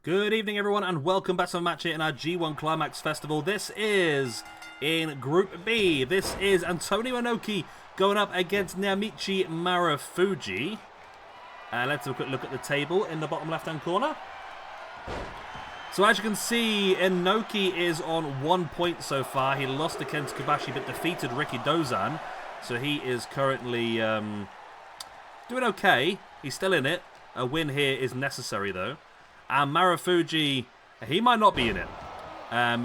Good evening, everyone, and welcome back to a match here in our G1 Climax Festival. This is in Group B. This is Antonio Inoki going up against Naomichi Marufuji. Let's have a quick look at the table in the bottom left-hand corner. So as you can see, Inoki is on 1 point so far. He lost to Kenta Kobashi but defeated Riki Dozan. So he is currently doing okay. He's still in it. A win here is necessary, though. And Marufuji, he might not be in it.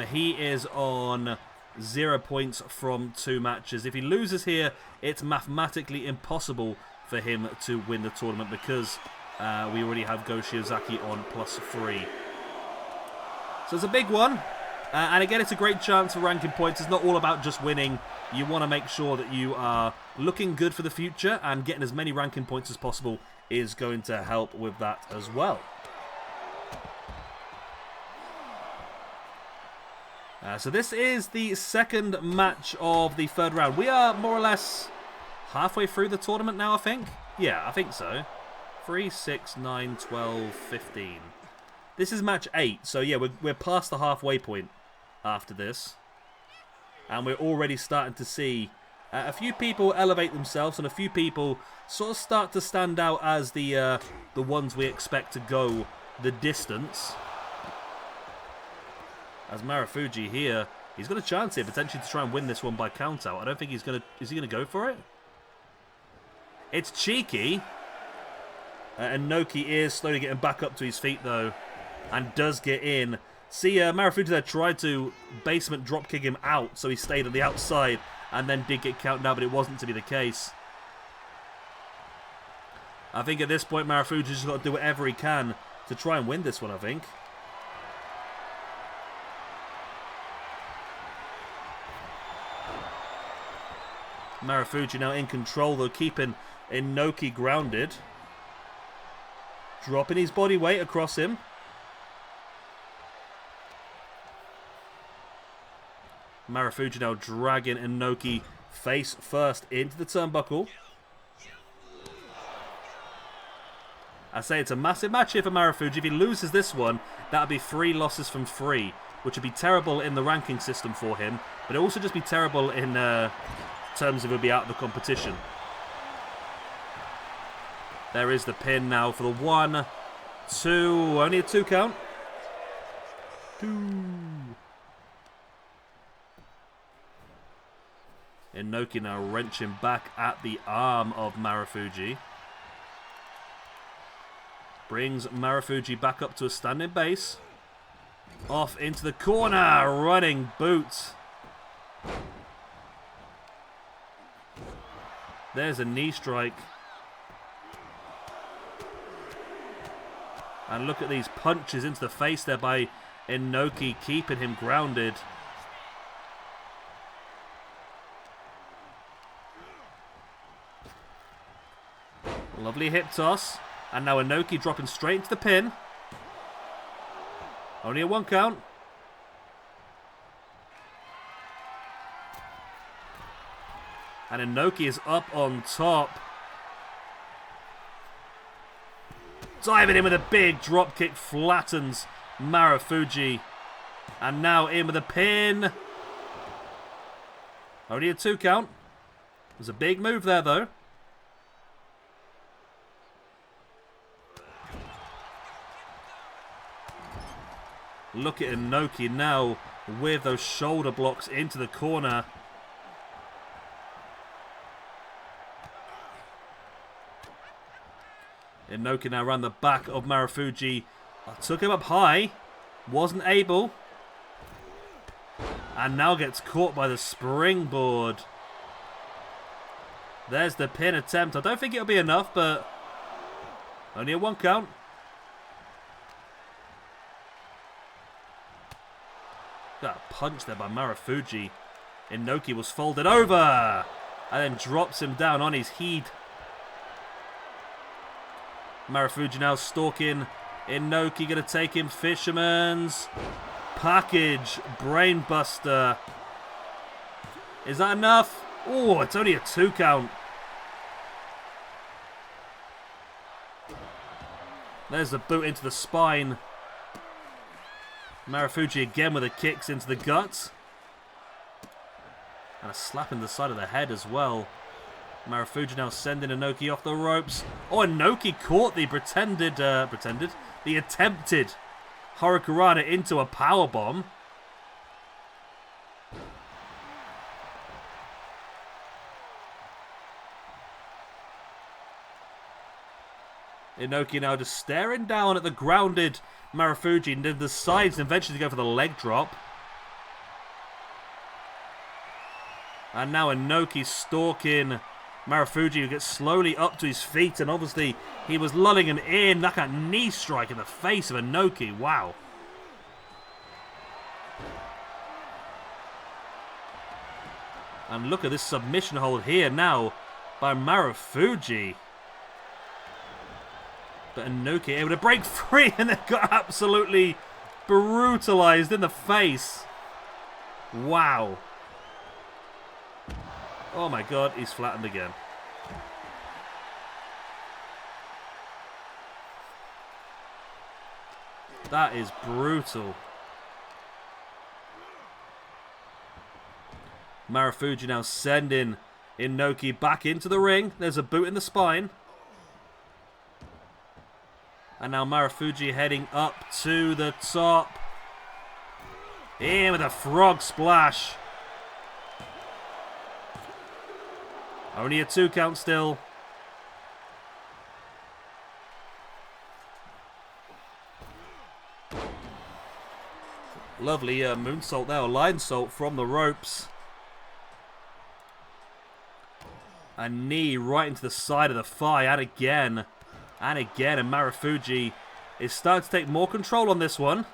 He is on 0 points from 2 matches. If he loses here, it's mathematically impossible for him to win the tournament because we already have Go Shiozaki on +3. So it's a big one. And again, it's a great chance for ranking points. It's not all about just winning. You want to make sure that you are looking good for the future, and getting as many ranking points as possible is going to help with that as well. So this is the second match of the third round. We are more or less halfway through the tournament now, I think. Yeah, I think so. 3, 6, 9, 12, 15. This is match 8, so yeah, we're past the halfway point after this. And we're already starting to see a few people elevate themselves and a few people sort of start to stand out as the ones we expect to go the distance. As Marufuji here, he's got a chance here potentially to try and win this one by count out. I don't think he's going to... Is he going to go for it? It's cheeky. And Inoki is slowly getting back up to his feet though. And does get in. See, Marufuji there tried to basement dropkick him out, so he stayed on the outside and then did get counted out, but it wasn't to be the case. I think at this point Marufuji's just got to do whatever he can to try and win this one, I think. Marufuji now in control though, keeping Inoki grounded. Dropping his body weight across him. Marufuji now dragging Inoki face first into the turnbuckle. I say it's a massive match here for Marufuji. If he loses this one, that would be 3 losses from 3, which would be terrible in the ranking system for him, but it would also just be terrible in terms of he'll be out of the competition. There is the pin now for the 1, 2, only a 2 count. 2. Inoki now wrenching back at the arm of Marufuji. Brings Marufuji back up to a standing base. Off into the corner, running boot. There's a knee strike. And look at these punches into the face there by Inoki, keeping him grounded. Lovely hip toss. And now Inoki dropping straight into the pin. Only a 1 count. And Inoki is up on top. Diving in with a big drop kick, flattens Marufuji. And now in with a pin. Only a 2 count. There's a big move there though. Look at Inoki now with those shoulder blocks into the corner. Inoki now around the back of Marufuji. Took him up high. Wasn't able. And now gets caught by the springboard. There's the pin attempt. I don't think it'll be enough, but only a 1 count. That punch there by Marufuji. Inoki was folded over. And then drops him down on his head. Marufuji now stalking Inoki, going to take him. Fisherman's package. Brainbuster. Is that enough? Oh, it's only a 2 count. There's the boot into the spine. Marufuji again with the kicks into the guts. And a slap in the side of the head as well. Marufuji now sending Inoki off the ropes. Oh, Inoki caught the the attempted Hurricanrana into a powerbomb. Inoki now just staring down at the grounded Marufuji and then decides eventually to go for the leg drop. And now Inoki stalking Marufuji, who gets slowly up to his feet, and obviously he was lulling him in. That knee strike in the face of Inoki. Wow. And look at this submission hold here now by Marufuji. But Inoki able to break free and then got absolutely brutalized in the face. Wow. Oh my god, he's flattened again. That is brutal. Marufuji now sending Inoki back into the ring. There's a boot in the spine. And now Marufuji heading up to the top. In with a frog splash. Only a 2 count still. Lovely moonsault there, or line salt from the ropes. A knee right into the side of the thigh, and again. And again, and Marufuji is starting to take more control on this one.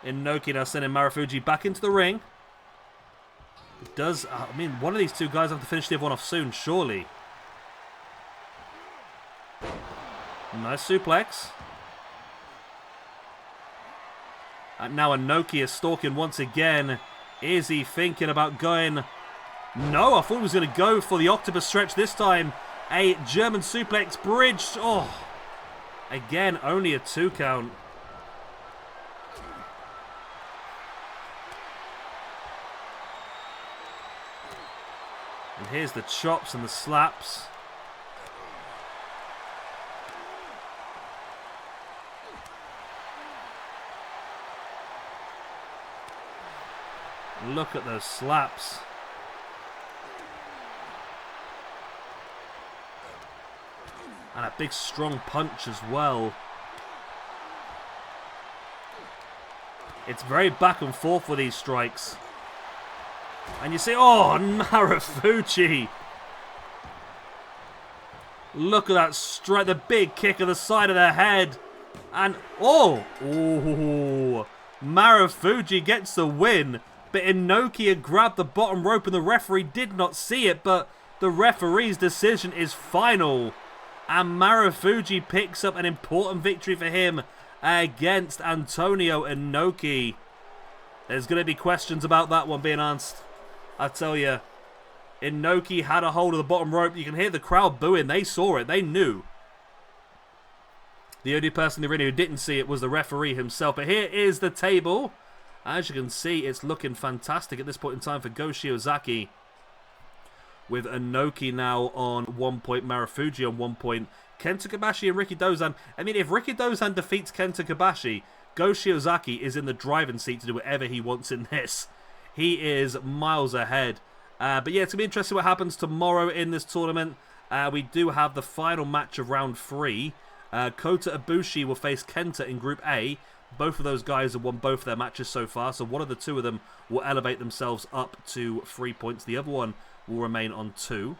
Inoki now sending Marufuji back into the ring. It does, I mean, one of these two guys have to finish the other one off soon, surely. Nice suplex. And now Inoki is stalking once again. Is he thinking about going? No, I thought he was going to go for the octopus stretch this time. A German suplex bridge. Oh, again, only a 2 count. And here's the chops and the slaps. Look at those slaps. And a big strong punch as well. It's very back and forth with these strikes. And you see, oh, Marufuji. Look at that strike, the big kick of the side of the head. And, oh, Marufuji gets the win. But Inoki had grabbed the bottom rope and the referee did not see it. But the referee's decision is final. And Marufuji picks up an important victory for him against Antonio Inoki. There's going to be questions about that one being asked. I tell you, Inoki had a hold of the bottom rope. You can hear the crowd booing. They saw it. They knew. The only person in the arena who didn't see it was the referee himself. But here is the table. As you can see, it's looking fantastic at this point in time for Go Shiozaki. With Inoki now on 1 point, Marufuji on 1 point, Kenta Kobashi and Rikidozan. I mean, if Rikidozan defeats Kenta Kobashi, Go Shiozaki is in the driving seat to do whatever he wants in this. He is miles ahead. But yeah, it's going to be interesting what happens tomorrow in this tournament. We do have the final match of round 3. Kota Ibushi will face Kenta in Group A. Both of those guys have won both their matches so far, so one of the two of them will elevate themselves up to 3 points. The other one will remain on 2.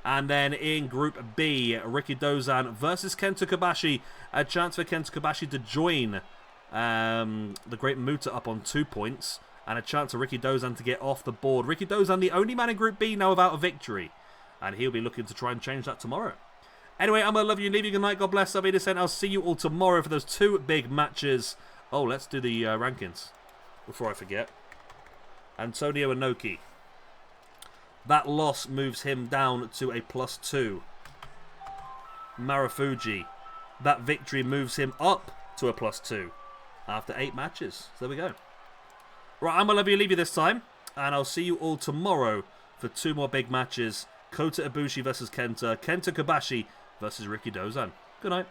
And then in Group B, Rikidozan versus Kenta Kobashi. A chance for Kenta Kobashi to join the Great Muta up on 2 points. And a chance for Rikidozan to get off the board. Rikidozan, the only man in Group B now without a victory. And he'll be looking to try and change that tomorrow. Anyway, I'm going to love you and leave you good night. God bless. I'll be Descent. I'll see you all tomorrow for those 2 big matches. Oh, let's do the rankings before I forget. Antonio Inoki. That loss moves him down to a +2. Marufuji. That victory moves him up to a +2 after 8 matches. So there we go. Right, I'm going to leave you this time, and I'll see you all tomorrow for 2 more big matches. Kota Ibushi versus Kenta. Kenta Kobashi versus Riki Dozan. Good night.